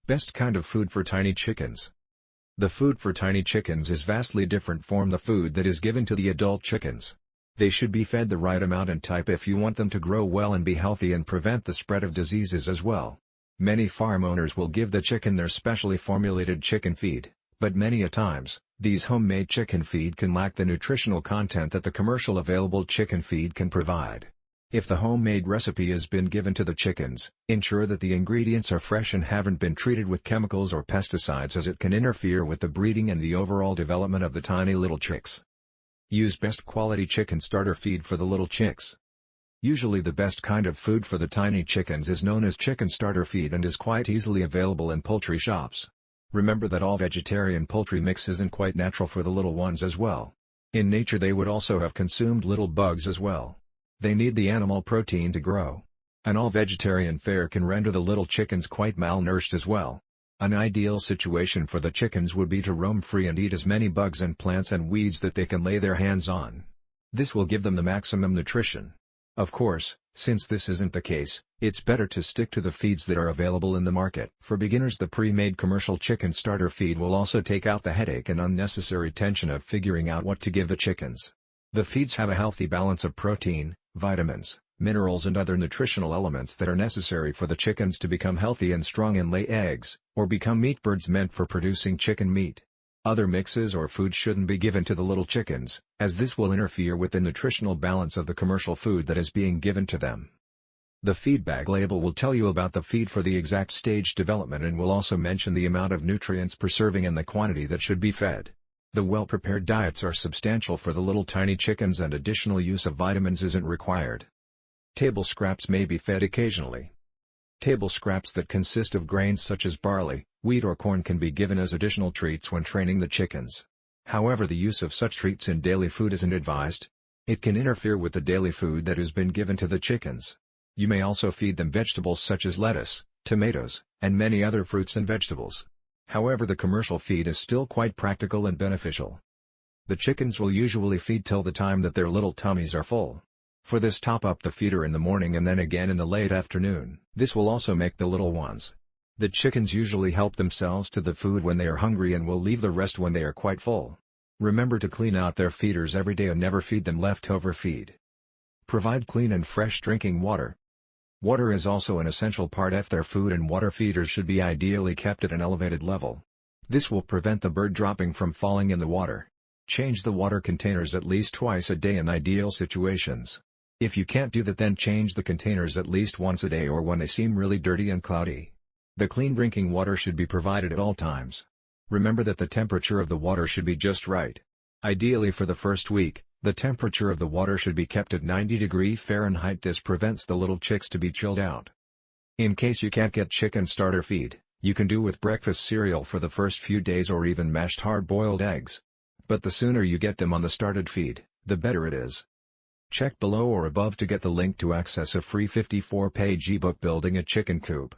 Best kind of food for tiny chickens. The food for tiny chickens is vastly different from the food that is given to the adult chickens. They should be fed the right amount and type if you want them to grow well and be healthy and prevent the spread of diseases as well. Many farm owners will give the chicken their specially formulated chicken feed, but many a times, these homemade chicken feed can lack the nutritional content that the commercial available chicken feed can provide. If the homemade recipe has been given to the chickens, ensure that the ingredients are fresh and haven't been treated with chemicals or pesticides, as it can interfere with the breeding and the overall development of the tiny little chicks. Use best quality chicken starter feed for the little chicks. Usually the best kind of food for the tiny chickens is known as chicken starter feed and is quite easily available in poultry shops. Remember that all vegetarian poultry mix isn't quite natural for the little ones as well. In nature they would also have consumed little bugs as well. They need the animal protein to grow. An all-vegetarian fare can render the little chickens quite malnourished as well. An ideal situation for the chickens would be to roam free and eat as many bugs and plants and weeds that they can lay their hands on. This will give them the maximum nutrition. Of course, since this isn't the case, it's better to stick to the feeds that are available in the market. For beginners, the pre-made commercial chicken starter feed will also take out the headache and unnecessary tension of figuring out what to give the chickens. The feeds have a healthy balance of protein, vitamins, minerals and other nutritional elements that are necessary for the chickens to become healthy and strong and lay eggs, or become meat birds meant for producing chicken meat. Other mixes or food shouldn't be given to the little chickens, as this will interfere with the nutritional balance of the commercial food that is being given to them. The feed bag label will tell you about the feed for the exact stage development and will also mention the amount of nutrients per serving and the quantity that should be fed. The well-prepared diets are substantial for the little tiny chickens and additional use of vitamins isn't required. Table scraps may be fed occasionally. Table scraps that consist of grains such as barley, wheat or corn can be given as additional treats when training the chickens. However, the use of such treats in daily food isn't advised. It can interfere with the daily food that has been given to the chickens. You may also feed them vegetables such as lettuce, tomatoes, and many other fruits and vegetables. However, the commercial feed is still quite practical and beneficial. The chickens will usually feed till the time that their little tummies are full. For this, top up the feeder in the morning and then again in the late afternoon. This will also make the little ones. The chickens usually help themselves to the food when they are hungry and will leave the rest when they are quite full. Remember to clean out their feeders every day and never feed them leftover feed. Provide clean and fresh drinking water. Water is also an essential part of their food, and water feeders should be ideally kept at an elevated level. This will prevent the bird dropping from falling in the water. Change the water containers at least twice a day in ideal situations. If you can't do that, then change the containers at least once a day or when they seem really dirty and cloudy. The clean drinking water should be provided at all times. Remember that the temperature of the water should be just right. Ideally, for the first week, the temperature of the water should be kept at 90°F. This prevents the little chicks to be chilled out. In case you can't get chicken starter feed, you can do with breakfast cereal for the first few days or even mashed hard-boiled eggs. But the sooner you get them on the started feed, the better it is. Check below or above to get the link to access a free 54-page ebook, Building a Chicken Coop.